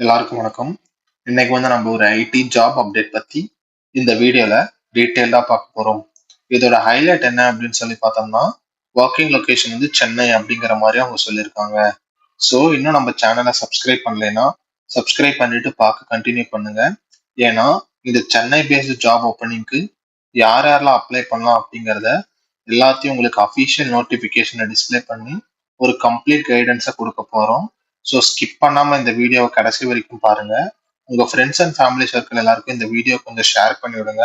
எல்லாருக்கும் வணக்கம். இன்னைக்கு நம்ம ஒரு ஐடி ஜாப் அப்டேட் பத்தி இந்த வீடியோல டீட்டெயிலா பார்க்க போறோம். இதோட ஹைலைட் என்ன அப்படின்னு சொல்லி பார்த்தோம்னா, ஒர்க்கிங் லொகேஷன் சென்னை அப்படிங்கிற மாதிரி அவங்க சொல்லியிருக்காங்க. ஸோ இன்னும் நம்ம சேனலை சப்ஸ்கிரைப் பண்ணலைன்னா சப்ஸ்கிரைப் பண்ணிட்டு பார்க்க கண்டினியூ பண்ணுங்க. ஏன்னா இது சென்னை பேஸ்டு ஜாப் ஓப்பனிங்க்கு யார் யாரெல்லாம் அப்ளை பண்ணலாம் அப்படிங்கிறத எல்லாத்தையும் உங்களுக்கு அஃபிஷியல் நோட்டிஃபிகேஷனை டிஸ்பிளே பண்ணி ஒரு கம்ப்ளீட் கைடன்ஸை கொடுக்க போறோம். ஸோ ஸ்கிப் பண்ணாம இந்த வீடியோவை கடைசி வரைக்கும் பாருங்க. உங்க ஃப்ரெண்ட்ஸ் அண்ட் ஃபேமிலி சர்க்கிள் எல்லாருக்கும் இந்த வீடியோ கொஞ்சம் ஷேர் பண்ணி விடுங்க.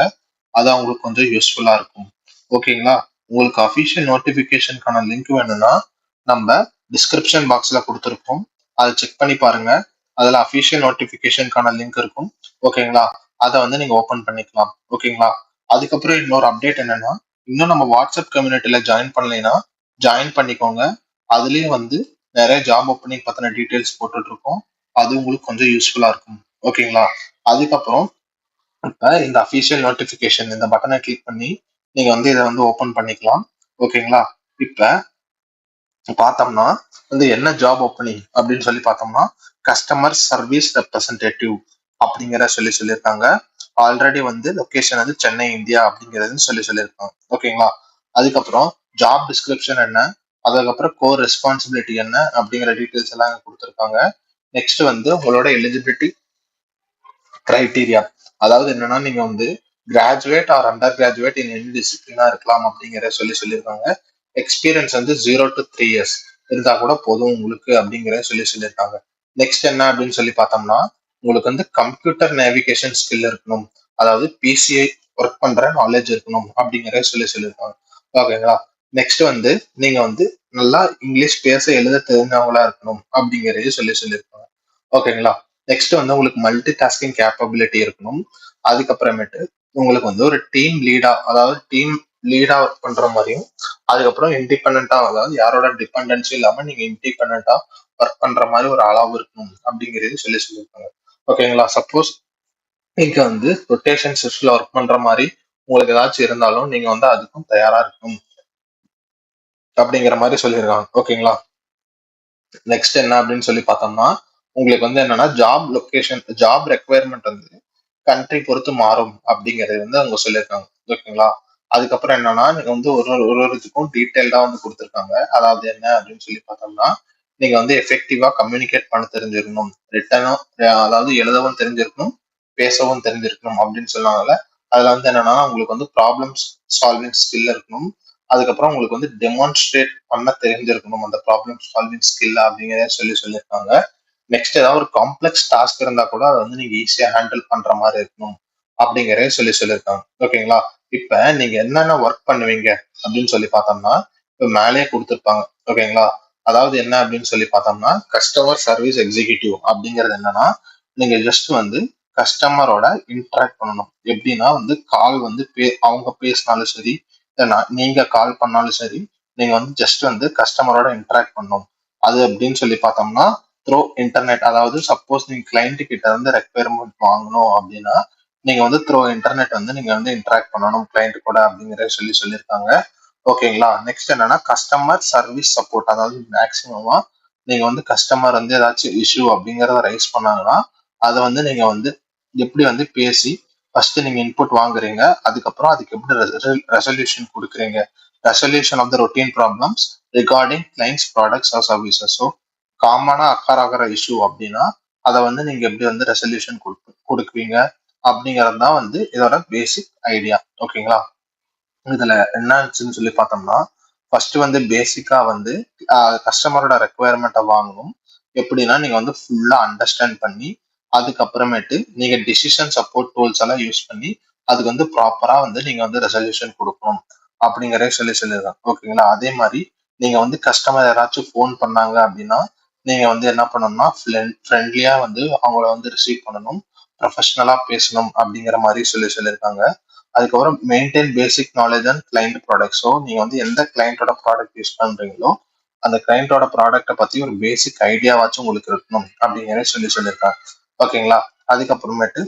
அது அவங்களுக்கு கொஞ்சம் யூஸ்ஃபுல்லா இருக்கும். ஓகேங்களா? உங்களுக்கு அஃபிஷியல் நோட்டிஃபிகேஷனுக்கான லிங்க் வேணும்னா நம்ம டிஸ்கிரிப்ஷன் பாக்ஸ்ல கொடுத்துருக்கோம். அதை செக் பண்ணி பாருங்க. அதுல அஃபிஷியல் நோட்டிஃபிகேஷனுக்கான லிங்க் இருக்கும். ஓகேங்களா? அதை நீங்க ஓபன் பண்ணிக்கலாம். ஓகேங்களா? அதுக்கப்புறம் இன்னொரு அப்டேட் என்னன்னா, இன்னும் நம்ம வாட்ஸ்அப் கம்யூனிட்டியில ஜாயின் பண்ணலைன்னா ஜாயின் பண்ணிக்கோங்க. அதுலயும் நிறைய ஜாப் ஓப்பனிங் பத்தின டீடைல்ஸ் போட்டுட்டு இருக்கோம். அது உங்களுக்கு கொஞ்சம் யூஸ்ஃபுல்லா இருக்கும். ஓகேங்களா? அதுக்கப்புறம் இப்ப இந்த அஃபிஷியல் நோட்டிபிகேஷன் இந்த பட்டனை கிளிக் பண்ணி நீங்க இதை ஓபன் பண்ணிக்கலாம். ஓகேங்களா? இப்ப பார்த்தோம்னா என்ன ஜாப் ஓப்பனிங் அப்படின்னு சொல்லி பார்த்தோம்னா, கஸ்டமர் சர்வீஸ் ரெப்ரசன்டேட்டிவ் அப்படிங்கிற சொல்லியிருக்காங்க. ஆல்ரெடி லொகேஷன் சென்னை இந்தியா அப்படிங்கிறது சொல்லியிருக்காங்க. ஓகேங்களா? அதுக்கப்புறம் ஜாப் டிஸ்கிரிப்ஷன் என்ன, அதுக்கப்புறம் கோர் ரெஸ்பான்சிபிலிட்டி என்ன அப்படிங்கிற டீடைல்ஸ் எல்லாம் கொடுத்துருக்காங்க. நெக்ஸ்ட் உங்களோட எலிஜிபிலிட்டி கிரைட்டீரியா, அதாவது என்னன்னா நீங்க graduate or under graduate in any டிசிப்ளினா இருக்கலாம் அப்படிங்கிற சொல்லியிருக்காங்க. எக்ஸ்பீரியன்ஸ் 0 to 3 years இருந்தா கூட போதும் உங்களுக்கு அப்படிங்கிற சொல்லியிருக்காங்க. நெக்ஸ்ட் என்ன அப்படின்னு சொல்லி பார்த்தோம்னா, உங்களுக்கு கம்ப்யூட்டர் நேவிகேஷன் ஸ்கில் இருக்கணும், அதாவது பிசிஐ ஒர்க் பண்ற நாலேஜ் இருக்கணும் அப்படிங்கிற சொல்லியிருக்காங்க. ஓகேங்களா? நெக்ஸ்ட் நீங்க நல்லா இங்கிலீஷ் பேச எழுத தெரிஞ்சவங்களா இருக்கணும் அப்படிங்கறத சொல்லியிருக்காங்க. ஓகேங்களா? நெக்ஸ்ட் உங்களுக்கு மல்டி டாஸ்கிங் கேப்பபிலிட்டி இருக்கணும். அதுக்கப்புறமேட்டு உங்களுக்கு ஒரு டீம் லீடா, அதாவது டீம் லீடா ஒர்க் பண்ற மாதிரியும், அதுக்கப்புறம் இண்டிபெண்டா, அதாவது யாரோட டிபெண்டன்ஸும் இல்லாம நீங்க இண்டிபெண்டா ஒர்க் பண்ற மாதிரி ஒரு அளவு இருக்கணும் அப்படிங்கிறது சொல்லியிருக்காங்க. ஓகேங்களா? சப்போஸ் நீங்க ரொட்டேஷன் ஷிஃப்ட்ல ஒர்க் பண்ற மாதிரி உங்களுக்கு ஏதாச்சும் இருந்தாலும் நீங்க அதுக்கும் தயாரா இருக்கணும் அப்படிங்கிற மாதிரி சொல்லியிருக்காங்க. ஓகேங்களா? நெக்ஸ்ட் என்ன அப்படின்னு சொல்லி பார்த்தோம்னா, உங்களுக்கு என்னன்னா job location, job requirement country பொறுத்து மாறும் அப்படிங்கறது அவங்க சொல்லியிருக்காங்க. ஓகேங்களா? அதுக்கப்புறம் என்னன்னா, நீங்க ஒரு டீட்டெயில்டா கொடுத்துருக்காங்க. அதாவது என்ன அப்படின்னு சொல்லி பார்த்தோம்னா, நீங்க எஃபெக்டிவா கம்யூனிகேட் பண்ண தெரிஞ்சிருக்கணும், ரிட்டனும் அதாவது எழுதவும் தெரிஞ்சிருக்கணும், பேசவும் தெரிஞ்சிருக்கணும் அப்படின்னு சொன்னாங்கல்ல. அதுல என்னன்னா உங்களுக்கு ப்ராப்ளம்ஸ் சால்விங் ஸ்கில் இருக்கணும். அதுக்கப்புறம் உங்களுக்கு டெமான்ஸ்ட்ரேட் பண்ண தெரிஞ்சிருக்கணும் அந்த ப்ராப்ளம் சால்விங் ஸ்கில் அப்படிங்கிறத சொல்லியிருக்காங்க. நெக்ஸ்ட் ஏதாவது ஒரு காம்ப்ளெக்ஸ் டாஸ்க் இருந்தா கூட அதை நீங்க ஈஸியா ஹேண்டில் பண்ற மாதிரி இருக்கணும் அப்படிங்கறத சொல்லியிருக்காங்க. ஓகேங்களா? இப்ப நீங்க என்னென்ன ஒர்க் பண்ணுவீங்க அப்படின்னு சொல்லி பார்த்தோம்னா, இப்ப மேலேயே கொடுத்துருப்பாங்க. ஓகேங்களா? அதாவது என்ன அப்படின்னு சொல்லி பார்த்தோம்னா, கஸ்டமர் சர்வீஸ் எக்ஸிகியூட்டிவ் அப்படிங்கிறது என்னன்னா, நீங்க ஜஸ்ட் கஸ்டமரோட இன்டராக்ட் பண்ணணும். எப்படின்னா கால் அவங்க பேசினாலும் சரி, நீங்க கால் பண்ணாலும் சரி, நீங்க ஜஸ்ட் கஸ்டமரோட இன்டராக்ட் பண்ணணும். அது அப்படின்னு சொல்லி பார்த்தோம்னா, த்ரோ இன்டர்நெட், அதாவது சப்போஸ் நீங்க கிளைண்ட் கிட்ட ரெக்குயர்மெண்ட் வாங்கணும் அப்படின்னா நீங்க த்ரோ இன்டர்நெட் நீங்க இன்டராக்ட் பண்ணணும் கிளைண்ட் கூட அப்படிங்கிற சொல்லியிருக்காங்க. ஓகேங்களா? நெக்ஸ்ட் என்னன்னா கஸ்டமர் சர்வீஸ் சப்போர்ட், அதாவது மேக்சிமமா நீங்க கஸ்டமர் ஏதாச்சும் இஷ்யூ அப்படிங்கறத ரைஸ் பண்ணாங்கன்னா அதை நீங்க எப்படி பேசி ஃபர்ஸ்ட் நீங்க இன்புட் வாங்குறீங்க, அதுக்கப்புறம் அதுக்கு எப்படி ரெசல்யூஷன் கொடுக்குறீங்க, resolution of the routine problems regarding clients products or services. So காமனா ஆகிற இஷ்யூ அப்படின்னா அதை நீங்க எப்படி ரெசல்யூஷன் கொடுக்குவீங்க அப்படிங்கிறது தான் இதோட பேசிக் ஐடியா. ஓகேங்களா? இதுல என்னாச்சுன்னு சொல்லி பார்த்தோம்னா, ஃபர்ஸ்ட் பேசிக்கா கஸ்டமரோட ரெக்குவயர்மெண்ட்டை வாங்கணும். எப்படின்னா நீங்க ஃபுல்லா அண்டர்ஸ்டாண்ட் பண்ணி அதுக்கப்புறமேட்டு நீங்க டிசிஷன் சப்போர்ட் டூல்ஸ் எல்லாம் யூஸ் பண்ணி அதுக்கு ப்ராப்பரா நீங்க ரெசல்யூஷன் கொடுக்கணும் அப்படிங்கறத சொல்லியிருக்காங்க. ஓகேங்களா? அதே மாதிரி நீங்க கஸ்டமர் யாராச்சும் ஃபோன் பண்ணாங்க அப்படின்னா நீங்க என்ன பண்ணணும்னா ஃப்ரெண்ட்லியா அவங்கள ரிசீவ் பண்ணணும், ப்ரொஃபஷனலா பேசணும் அப்படிங்கிற மாதிரி சொல்லியிருக்காங்க. அதுக்கப்புறம் maintain basic knowledge and client product. So நீங்க எந்த கிளைண்டோட ப்ராடக்ட் யூஸ் பண்றீங்களோ அந்த கிளைண்டோட ப்ராடக்ட்டை பத்தி ஒரு பேசிக் ஐடியாவாச்சும் உங்களுக்கு இருக்கணும் அப்படிங்கிறத சொல்லியிருக்காங்க. ஓகேங்களா? அதுக்கப்புறமேட்டு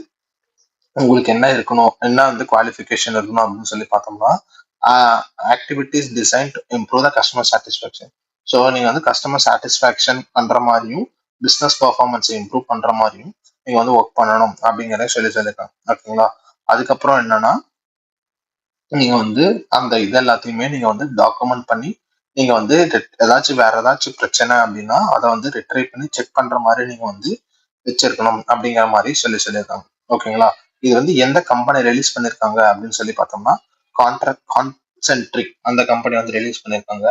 உங்களுக்கு என்ன இருக்கணும், என்ன குவாலிஃபிகேஷன் இருக்கணும் அப்படின்னு சொல்லி பார்த்தோம்னா, activities design to improve the customer satisfaction. So நீங்க கஸ்டமர் சாட்டிஸ்ஃபேக்ஷன் பண்ற மாதிரியும் பிசினஸ் பர்ஃபார்மன்ஸை இம்ப்ரூவ் பண்ற மாதிரியும் நீங்க வந்து ஒர்க் பண்ணணும் அப்படிங்கிறத சொல்லியிருக்காங்க. ஓகேங்களா? அதுக்கப்புறம் என்னன்னா, நீங்க வந்து அந்த இது எல்லாத்தையுமே நீங்க வந்து டாக்குமெண்ட் பண்ணி நீங்க வந்து ஏதாச்சும் வேற ஏதாச்சும் பிரச்சனை அப்படின்னா அதை வந்து ரிட்ரைவ் பண்ணி செக் பண்ற மாதிரி நீங்க வந்து வச்சிருக்கணும் அப்படிங்கிற மாதிரி சொல்லியிருக்காங்க. ஓகேங்களா? இது வந்து எந்த கம்பெனி ரிலீஸ் பண்ணிருக்காங்க அப்படின்னு சொல்லி பார்த்தோம்னா, கான்சென்ட்ரிக் அந்த கம்பெனி வந்து ரிலீஸ் பண்ணிருக்காங்க.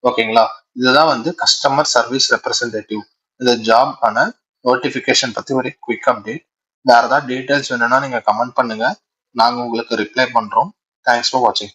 ஓகேங்களா? இதுதான் வந்து கஸ்டமர் சர்வீஸ் ரெப்ரசன்டேட்டிவ் இந்த ஜாப் ஆன நோட்டிபிகேஷன் பத்தி ஒரு குவிக் அப்டேட். வேற ஏதாவது டீடைல்ஸ் வேணும்னா நீங்க கமெண்ட் பண்ணுங்க, நாங்க உங்களுக்கு ரிப்ளை பண்றோம். தேங்க்ஸ் ஃபார் வாட்சிங்.